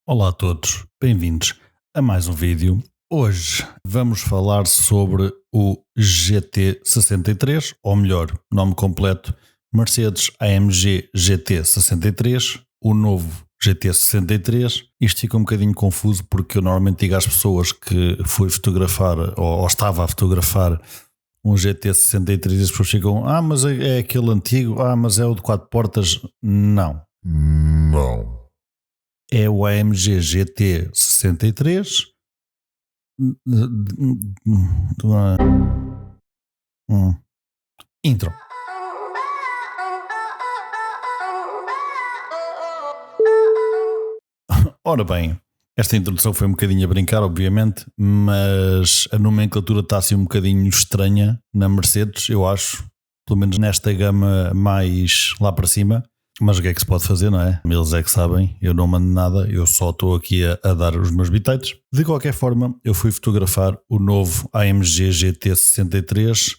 Olá a todos, bem-vindos a mais um vídeo. Hoje vamos falar sobre o GT63, ou melhor, nome completo, Mercedes-AMG GT63, o novo GT63. Isto fica um bocadinho confuso porque eu normalmente digo às pessoas que fui fotografar ou estava a fotografar um GT63 e as pessoas ficam, mas é aquele antigo, mas é o de 4 portas. Não. É o AMG GT 63. Intro. Ora bem, esta introdução foi um bocadinho a brincar, obviamente, mas a nomenclatura está assim um bocadinho estranha na Mercedes, eu acho, pelo menos nesta gama mais lá para cima. Mas o que é que se pode fazer, não é? Eles é que sabem, eu não mando nada, eu só estou aqui a dar os meus bitites. De qualquer forma, eu fui fotografar o novo AMG GT63,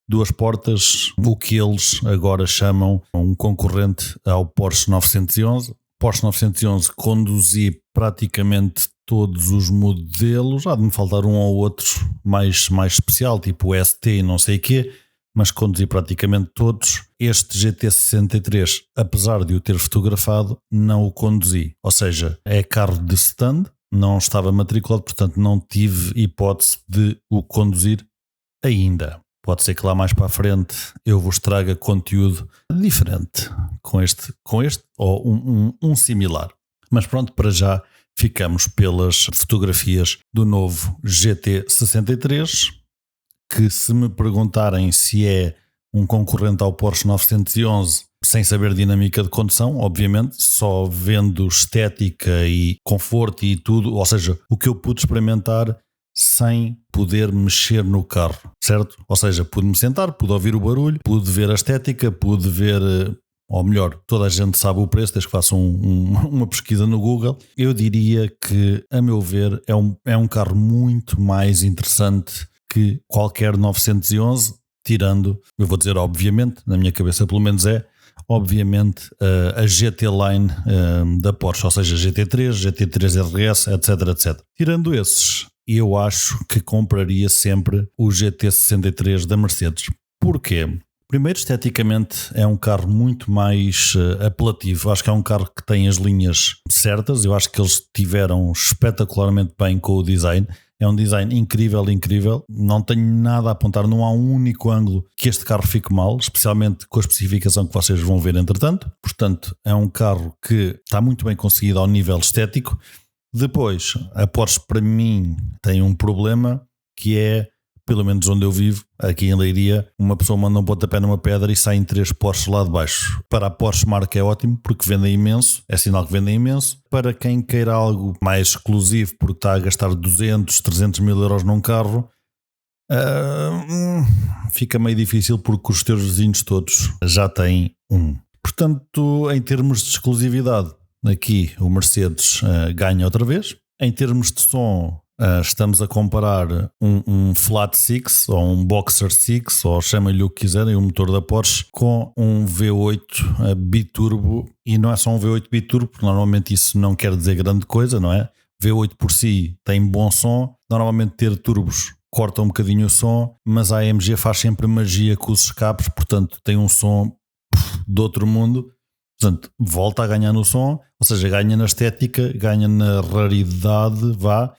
2 portas, o que eles agora chamam um concorrente ao Porsche 911. Porsche 911 conduzi praticamente todos os modelos, há de me faltar um ou outro mais especial, tipo o ST e não sei o quê, mas conduzi praticamente todos. Este GT63, apesar de o ter fotografado, não o conduzi. Ou seja, é carro de stand, não estava matriculado, portanto não tive hipótese de o conduzir ainda. Pode ser que lá mais para a frente eu vos traga conteúdo diferente com este ou um similar. Mas pronto, para já ficamos pelas fotografias do novo GT63, que se me perguntarem se é um concorrente ao Porsche 911 sem saber dinâmica de condução, obviamente, só vendo estética e conforto e tudo, ou seja, o que eu pude experimentar sem poder mexer no carro, certo? Ou seja, pude-me sentar, pude ouvir o barulho, pude ver a estética, pude ver, ou melhor, toda a gente sabe o preço, desde que façam uma pesquisa no Google. Eu diria que, a meu ver, é um carro muito mais interessante que qualquer 911, tirando, eu vou dizer obviamente, na minha cabeça pelo menos obviamente a GT Line da Porsche, ou seja, GT3, GT3 RS, etc. Tirando esses, eu acho que compraria sempre o GT63 da Mercedes. Porquê? Primeiro, esteticamente é um carro muito mais apelativo. Acho que é um carro que tem as linhas certas. Eu acho que eles tiveram espetacularmente bem com o design. É um design incrível. Não tenho nada a apontar, não há um único ângulo que este carro fique mal, especialmente com a especificação que vocês vão ver entretanto. Portanto, é um carro que está muito bem conseguido ao nível estético. Depois, a Porsche para mim tem um problema que é, pelo menos onde eu vivo, aqui em Leiria, uma pessoa manda um pontapé numa pedra e saem 3 Porsches lá de baixo. Para a Porsche marca é ótimo porque vendem imenso, é sinal que vendem imenso. Para quem queira algo mais exclusivo porque está a gastar 200, 300 mil euros num carro, fica meio difícil porque os teus vizinhos todos já têm um. Portanto, em termos de exclusividade, aqui o Mercedes ganha outra vez. Em termos de som, estamos a comparar um Flat Six ou um Boxer Six, ou chamem-lhe o que quiserem, o motor da Porsche, com um V8 biturbo. E não é só um V8 biturbo, porque normalmente isso não quer dizer grande coisa, não é? V8 por si tem bom som, normalmente ter turbos corta um bocadinho o som, mas a AMG faz sempre magia com os escapes, portanto tem um som de outro mundo. Portanto, volta a ganhar no som, ou seja, ganha na estética, ganha na raridade,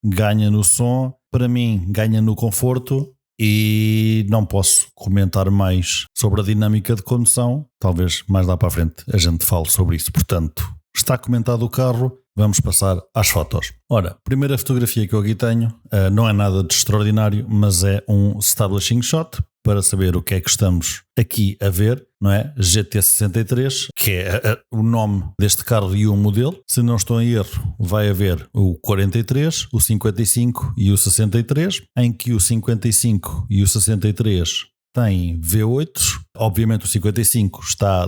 ganha no som, para mim ganha no conforto e não posso comentar mais sobre a dinâmica de condução, talvez mais lá para a frente a gente fale sobre isso. Portanto, está comentado o carro, vamos passar às fotos. Ora, primeira fotografia que eu aqui tenho, não é nada de extraordinário, mas é um establishing shot, para saber o que é que estamos aqui a ver, não é? GT63, que é o nome deste carro e o modelo. Se não estou em erro, vai haver o 43, o 55 e o 63, em que o 55 e o 63 têm V8. Obviamente o 55 está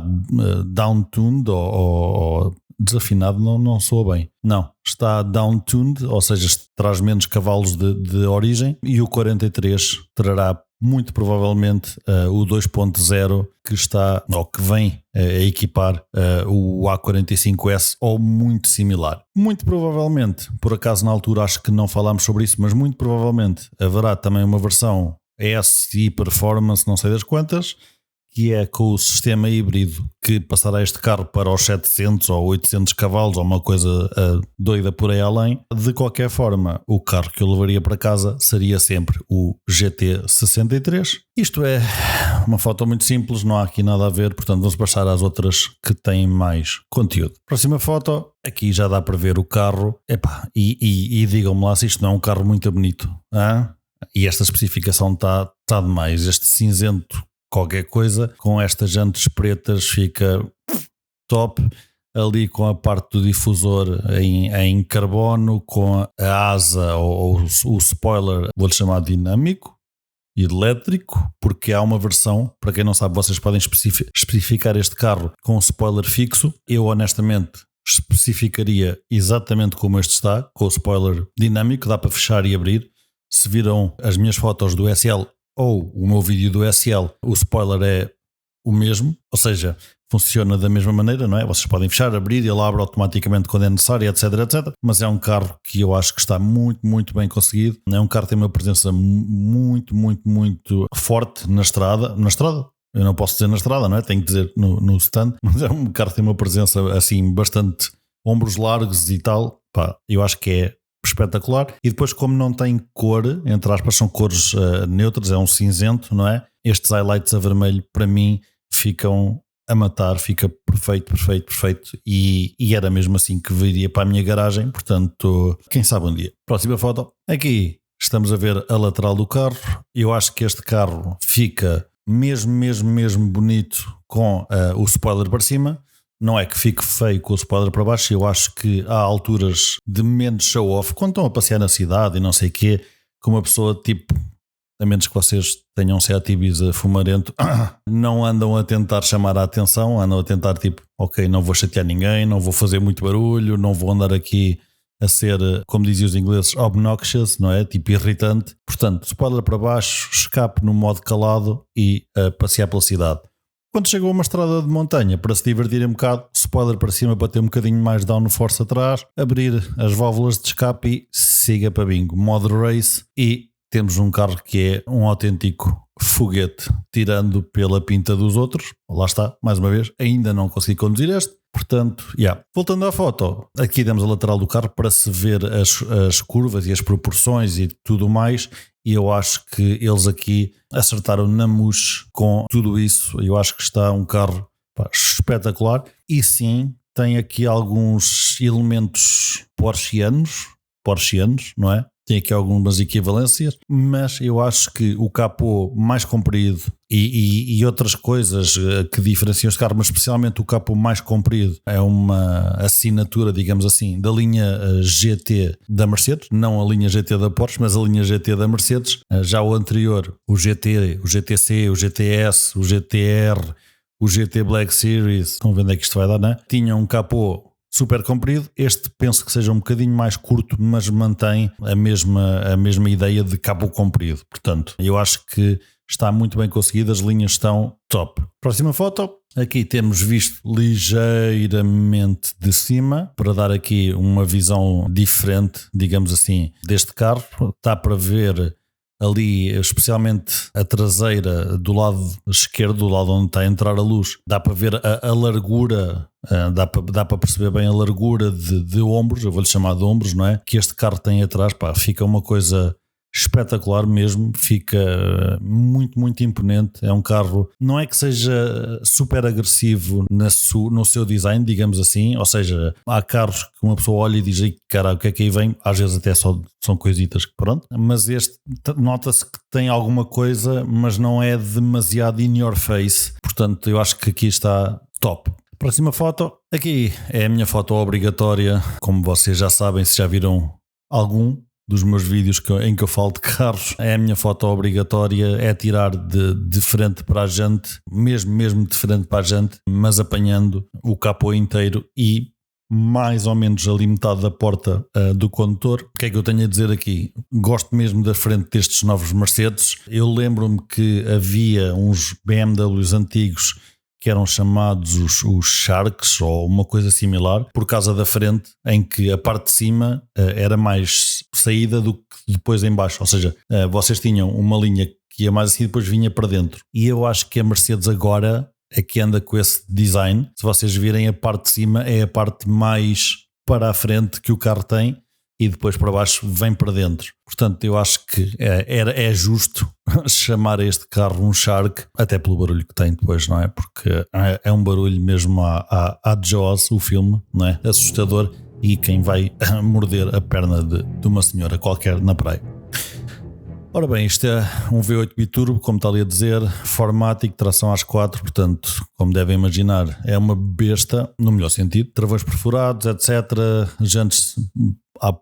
down-tuned ou desafinado, não soa bem. Não, está down-tuned, ou seja, traz menos cavalos de origem, e o 43 trará muito provavelmente o 2.0 que está, ou que vem a equipar o A45S ou muito similar. Muito provavelmente, por acaso na altura acho que não falámos sobre isso, mas muito provavelmente haverá também uma versão S e Performance, não sei das quantas, que é com o sistema híbrido que passará este carro para os 700 ou 800 cavalos ou uma coisa doida por aí além. De qualquer forma, o carro que eu levaria para casa seria sempre o GT63. Isto é uma foto muito simples, não há aqui nada a ver, portanto vamos passar às outras que têm mais conteúdo. Próxima foto, aqui já dá para ver o carro. Epá, e digam-me lá se isto não é um carro muito bonito. Hein? E esta especificação está demais. Este cinzento qualquer coisa, com estas jantes pretas fica top, ali com a parte do difusor em carbono, com a asa ou o spoiler, vou-lhe chamar dinâmico e elétrico, porque há uma versão, para quem não sabe, vocês podem especificar este carro com spoiler fixo. Eu honestamente especificaria exatamente como este está, com o spoiler dinâmico, dá para fechar e abrir. Se viram as minhas fotos do SL ou o meu vídeo do SL, o spoiler é o mesmo, ou seja, funciona da mesma maneira, não é? Vocês podem fechar, abrir, ele abre automaticamente quando é necessário, etc, etc. Mas é um carro que eu acho que está muito, muito bem conseguido. É um carro que tem uma presença muito, muito, muito forte na estrada. Na estrada? Eu não posso dizer na estrada, não é? Tenho que dizer no stand. Mas é um carro que tem uma presença assim, bastante ombros largos e tal. Pá, eu acho que é espetacular. E depois, como não tem cor, entre aspas, são cores neutras, é um cinzento, não é? Estes highlights a vermelho para mim ficam a matar, fica perfeito, perfeito, perfeito, e era mesmo assim que viria para a minha garagem, portanto, quem sabe um dia. Próxima foto, aqui estamos a ver a lateral do carro. Eu acho que este carro fica mesmo bonito com o spoiler para cima. Não é que fique feio com o spoiler para baixo. Eu acho que há alturas de menos show-off, quando estão a passear na cidade e não sei o quê, com uma pessoa tipo, a menos que vocês tenham um Seat Ibiza fumarento, não andam a tentar chamar a atenção, andam a tentar tipo, ok, não vou chatear ninguém, não vou fazer muito barulho, não vou andar aqui a ser, como diziam os ingleses, obnoxious, não é? Tipo irritante. Portanto, spoiler para baixo, escape no modo calado e passear pela cidade. Quando chegou a uma estrada de montanha, para se divertir um bocado, spoiler para cima para ter um bocadinho mais downforce atrás, abrir as válvulas de escape e siga para bingo. Modo race, e temos um carro que é um autêntico foguete, tirando pela pinta dos outros. Lá está, mais uma vez, ainda não consegui conduzir este. Portanto, voltando à foto, aqui demos a lateral do carro para se ver as curvas e as proporções e tudo mais, e eu acho que eles aqui acertaram na mousse com tudo isso. Eu acho que está um carro espetacular, e sim, tem aqui alguns elementos porschianos, não é? Tem aqui algumas equivalências, mas eu acho que o capô mais comprido e outras coisas que diferenciam este carro, mas especialmente o capô mais comprido, é uma assinatura, digamos assim, da linha GT da Mercedes, não a linha GT da Porsche, mas a linha GT da Mercedes. Já o anterior, o GT, o GTC, o GTS, o GTR, o GT Black Series, estão vendo é que isto vai dar, não é? Tinha um capô super comprido. Este penso que seja um bocadinho mais curto, mas mantém a mesma ideia de cabo comprido. Portanto, eu acho que está muito bem conseguido, as linhas estão top. Próxima foto, aqui temos visto ligeiramente de cima, para dar aqui uma visão diferente, digamos assim, deste carro. Está para ver ali, especialmente a traseira do lado esquerdo, do lado onde está a entrar a luz, dá para ver a largura, dá para perceber bem a largura de ombros, eu vou-lhe chamar de ombros, não é? Que este carro tem atrás, fica uma coisa espetacular mesmo, fica muito, muito imponente. É um carro, não é que seja super agressivo no seu design, digamos assim, ou seja, há carros que uma pessoa olha e diz, cara, o que é que aí vem? Às vezes até só são coisitas que pronto, mas este nota-se que tem alguma coisa, mas não é demasiado in your face, portanto eu acho que aqui está top. Próxima foto, aqui é a minha foto obrigatória, como vocês já sabem, se já viram algum dos meus vídeos em que eu falo de carros, é a minha foto obrigatória, é tirar de frente para a jante, mesmo de frente para a jante, mas apanhando o capô inteiro e mais ou menos ali metade da porta do condutor. O que é que eu tenho a dizer aqui? Gosto mesmo da frente destes novos Mercedes. Eu lembro-me que havia uns BMWs antigos que eram chamados os Sharks ou uma coisa similar, por causa da frente, em que a parte de cima era mais saída do que depois em baixo. Ou seja, vocês tinham uma linha que ia mais assim e depois vinha para dentro. E eu acho que a Mercedes agora é que anda com esse design. Se vocês virem, a parte de cima é a parte mais para a frente que o carro tem e depois para baixo vem para dentro. Portanto, eu acho que é justo chamar este carro um Shark, até pelo barulho que tem depois, não é? Porque é um barulho mesmo à Jaws, o filme, não é? Assustador, e quem vai morder a perna de uma senhora qualquer na praia. Ora bem, isto é um V8 biturbo, como está ali a dizer, Formatic, tração às 4, portanto, como devem imaginar, é uma besta, no melhor sentido, travões perfurados, etc. Jantes,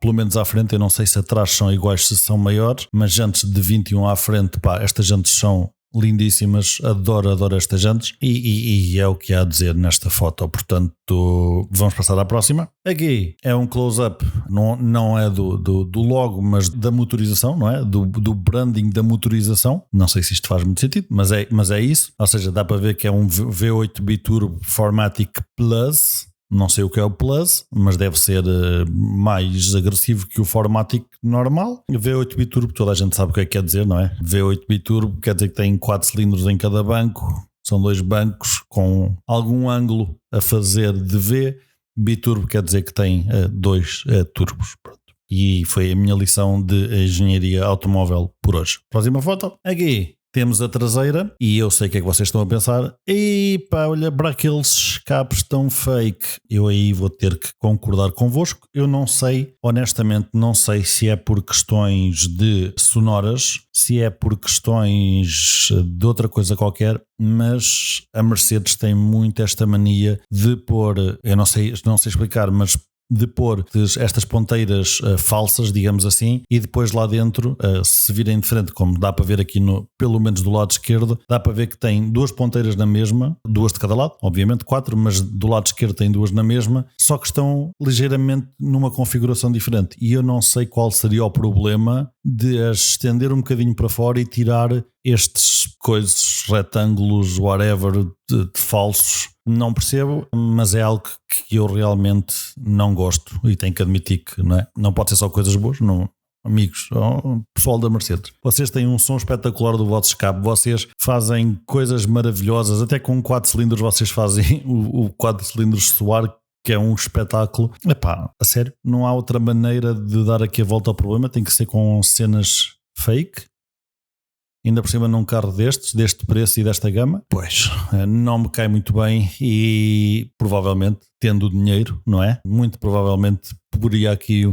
pelo menos à frente, eu não sei se atrás são iguais, se são maiores, mas jantes de 21 à frente, pá, estas jantes são lindíssimas, adoro estas jantes e é o que há a dizer nesta foto. Portanto, vamos passar à próxima. Aqui é um close-up, não é do logo, mas da motorização, não é? Do branding da motorização. Não sei se isto faz muito sentido, mas é isso. Ou seja, dá para ver que é um V8 biturbo Formatic Plus. Não sei o que é o Plus, mas deve ser mais agressivo que o Formatic normal. V8 biturbo, toda a gente sabe o que é que quer dizer, não é? V8 biturbo quer dizer que tem 4 cilindros em cada banco. São 2 bancos com algum ângulo a fazer de V. Biturbo quer dizer que tem 2 turbos. Pronto. E foi a minha lição de engenharia automóvel por hoje. Próxima foto. Aqui temos a traseira e eu sei o que é que vocês estão a pensar. E pá, olha para aqueles escapes tão fake. Eu aí vou ter que concordar convosco. Eu não sei, honestamente não sei se é por questões de sonoras, se é por questões de outra coisa qualquer, mas a Mercedes tem muito esta mania de pôr, eu não sei explicar, mas de pôr estas ponteiras falsas, digamos assim, e depois lá dentro, se virem de frente, como dá para ver aqui pelo menos do lado esquerdo, dá para ver que tem 2 ponteiras na mesma, 2 de cada lado, obviamente 4, mas do lado esquerdo tem 2 na mesma, só que estão ligeiramente numa configuração diferente. E eu não sei qual seria o problema de as estender um bocadinho para fora e tirar estes coisas, retângulos, whatever, de falsos. Não percebo, mas é algo que eu realmente não gosto e tenho que admitir que não pode ser só coisas boas. Não, amigos, pessoal da Mercedes, vocês têm um som espetacular do vosso escape, vocês fazem coisas maravilhosas, até com 4 cilindros vocês fazem o 4 cilindros soar, que é um espetáculo. Epá, a sério, não há outra maneira de dar aqui a volta ao problema, tem que ser com cenas fake. Ainda por cima num carro deste preço e desta gama, pois não me cai muito bem e provavelmente, tendo o dinheiro, não é? Muito provavelmente poderia aqui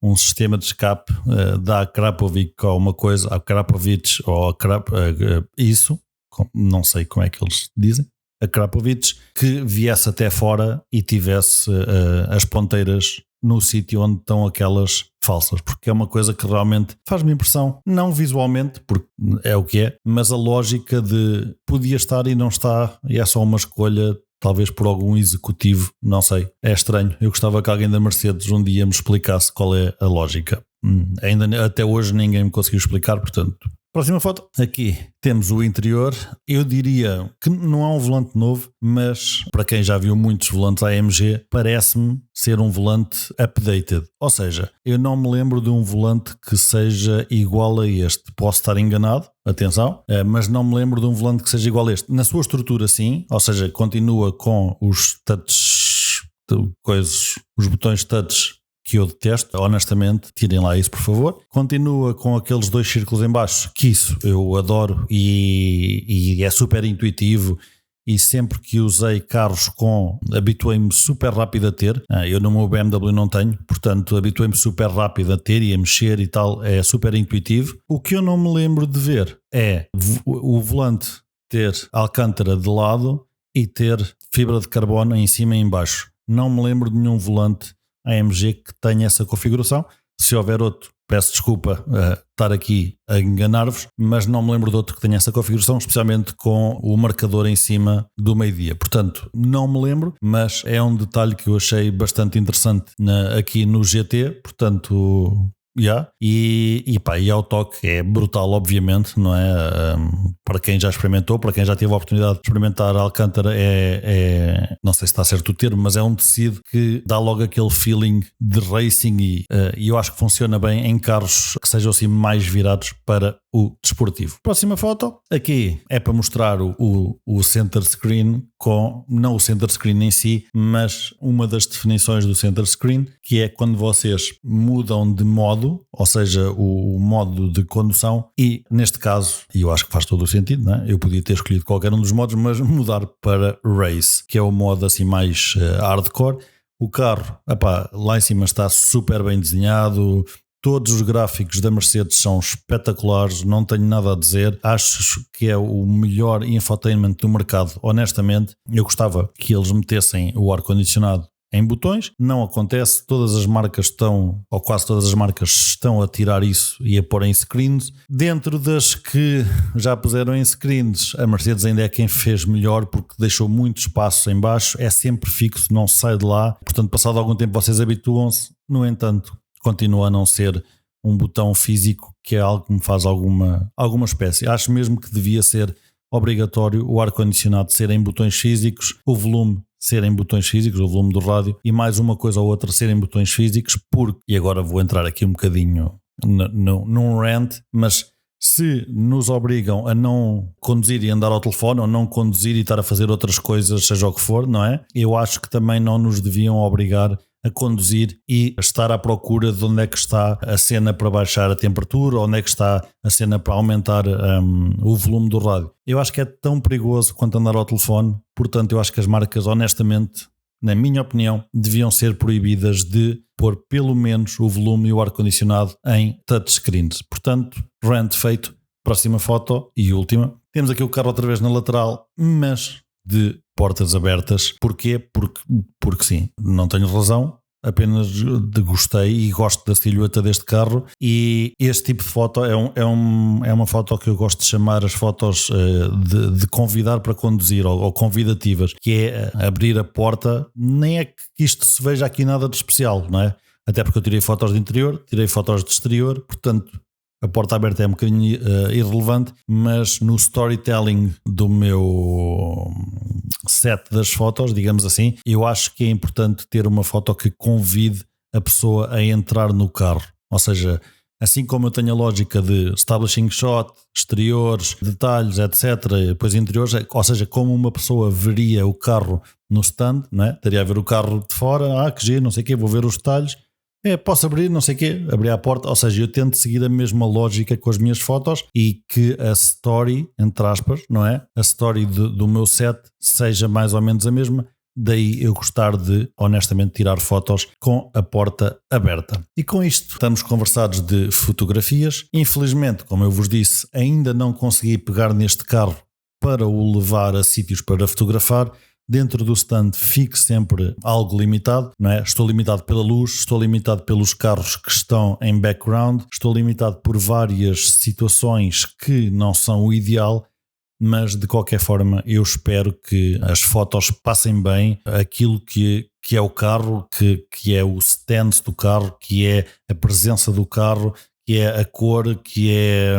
um sistema de escape da Krapovic ou uma coisa, a Krapovic ou isso, não sei como é que eles dizem, a Krapovic, que viesse até fora e tivesse as ponteiras no sítio onde estão aquelas falsas, porque é uma coisa que realmente faz-me impressão, não visualmente, porque é o que é, mas a lógica de podia estar e não está, e é só uma escolha, talvez por algum executivo, não sei, é estranho. Eu gostava que alguém da Mercedes um dia me explicasse qual é a lógica. Ainda até hoje ninguém me conseguiu explicar, portanto. Próxima foto. Aqui temos o interior. Eu diria que não é um volante novo, mas para quem já viu muitos volantes AMG, parece-me ser um volante updated. Ou seja, eu não me lembro de um volante que seja igual a este. Posso estar enganado, atenção, mas não me lembro de um volante que seja igual a este. Na sua estrutura sim, ou seja, continua com os touch, os botões touch, que eu detesto, honestamente, tirem lá isso por favor. Continua com aqueles 2 círculos em baixo, que isso eu adoro e é super intuitivo, e sempre que usei carros habituei-me super rápido a ter. Eu no meu BMW não tenho, portanto habituei-me super rápido a ter e a mexer e tal, é super intuitivo. O que eu não me lembro de ver é o volante ter alcântara de lado e ter fibra de carbono em cima e em baixo. Não me lembro de nenhum volante AMG que tenha essa configuração. Se houver outro, peço desculpa estar aqui a enganar-vos, mas não me lembro de outro que tenha essa configuração, especialmente com o marcador em cima do meio-dia. Portanto, não me lembro, mas é um detalhe que eu achei bastante interessante aqui no GT. Portanto, e ao toque é brutal, obviamente, não é? Para quem já experimentou, para quem já teve a oportunidade de experimentar a Alcântara, não sei se está certo o termo, mas é um tecido que dá logo aquele feeling de racing e eu acho que funciona bem em carros que sejam assim mais virados para o desportivo. Próxima foto, aqui é para mostrar o center screen não o center screen em si, mas uma das definições do center screen, que é quando vocês mudam de modo, ou seja, o modo de condução, e neste caso, e eu acho que faz todo o sentido, não é? Eu podia ter escolhido qualquer um dos modos, mas mudar para Race, que é o modo assim mais hardcore. O carro, lá em cima está super bem desenhado. Todos os gráficos da Mercedes são espetaculares, não tenho nada a dizer. Acho que é o melhor infotainment do mercado, honestamente. Eu gostava que eles metessem o ar-condicionado em botões, não acontece. Todas as marcas estão, ou quase todas as marcas estão a tirar isso e a pôr em screens. Dentro das que já puseram em screens, a Mercedes ainda é quem fez melhor, porque deixou muito espaço em baixo, é sempre fixo, não sai de lá. Portanto, passado algum tempo vocês habituam-se. No entanto, continua a não ser um botão físico, que é algo que me faz alguma espécie. Acho mesmo que devia ser obrigatório o ar-condicionado ser em botões físicos, o volume ser em botões físicos, o volume do rádio, e mais uma coisa ou outra ser em botões físicos, e agora vou entrar aqui um bocadinho num rant, mas se nos obrigam a não conduzir e andar ao telefone, ou não conduzir e estar a fazer outras coisas, seja o que for, não é? Eu acho que também não nos deviam obrigar a conduzir e a estar à procura de onde é que está a cena para baixar a temperatura, onde é que está a cena para aumentar o volume do rádio. Eu acho que é tão perigoso quanto andar ao telefone. Portanto, eu acho que as marcas, honestamente, na minha opinião, deviam ser proibidas de pôr pelo menos o volume e o ar-condicionado em touchscreens. Portanto, rant feito. Próxima foto e última. Temos aqui o carro outra vez na lateral, mas de portas abertas. Porquê? Porque sim, não tenho razão, apenas gostei e gosto da silhueta deste carro, e este tipo de foto é uma foto que eu gosto de chamar as fotos de convidar para conduzir, ou convidativas, que é abrir a porta. Nem é que isto se veja aqui nada de especial, não é? Até porque eu tirei fotos de interior, tirei fotos de exterior, portanto a porta aberta é um bocadinho irrelevante, mas no storytelling do meu set das fotos, digamos assim, eu acho que é importante ter uma foto que convide a pessoa a entrar no carro. Ou seja, assim como eu tenho a lógica de establishing shot, exteriores, detalhes, etc., depois interiores, ou seja, como uma pessoa veria o carro no stand, não é? Estaria a ver o carro de fora, que giro, não sei o quê, vou ver os detalhes. Posso abrir, não sei o quê, abrir a porta. Ou seja, eu tento seguir a mesma lógica com as minhas fotos e que a story, entre aspas, não é? A story do meu set seja mais ou menos a mesma. Daí eu gostar de, honestamente, tirar fotos com a porta aberta. E com isto estamos conversados de fotografias. Infelizmente, como eu vos disse, ainda não consegui pegar neste carro para o levar a sítios para fotografar. Dentro do stand fico sempre algo limitado, não é? Estou limitado pela luz, estou limitado pelos carros que estão em background, estou limitado por várias situações que não são o ideal, mas de qualquer forma eu espero que as fotos passem bem aquilo que é o carro, que é o stance do carro, que é a presença do carro, que é a cor, que é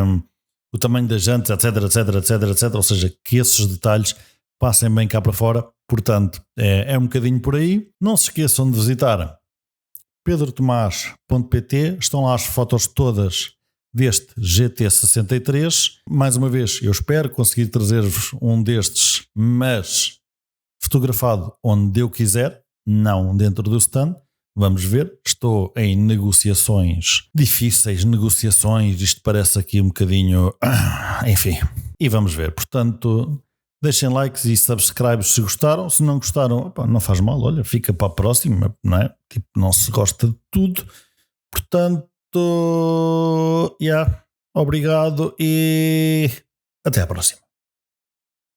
o tamanho das jantes, etc, etc, etc, etc. Ou seja, que esses detalhes passem bem cá para fora. Portanto, é um bocadinho por aí. Não se esqueçam de visitar pedrotomás.pt. Estão lá as fotos todas deste GT63. Mais uma vez, eu espero conseguir trazer-vos um destes, mas fotografado onde eu quiser, não dentro do stand. Vamos ver. Estou em negociações, difíceis negociações. Isto parece aqui um bocadinho... Enfim, e vamos ver. Portanto... Deixem likes e subscribes se gostaram. Se não gostaram, não faz mal, olha, fica para a próxima, não é? Tipo, não se gosta de tudo. Portanto, obrigado e até à próxima.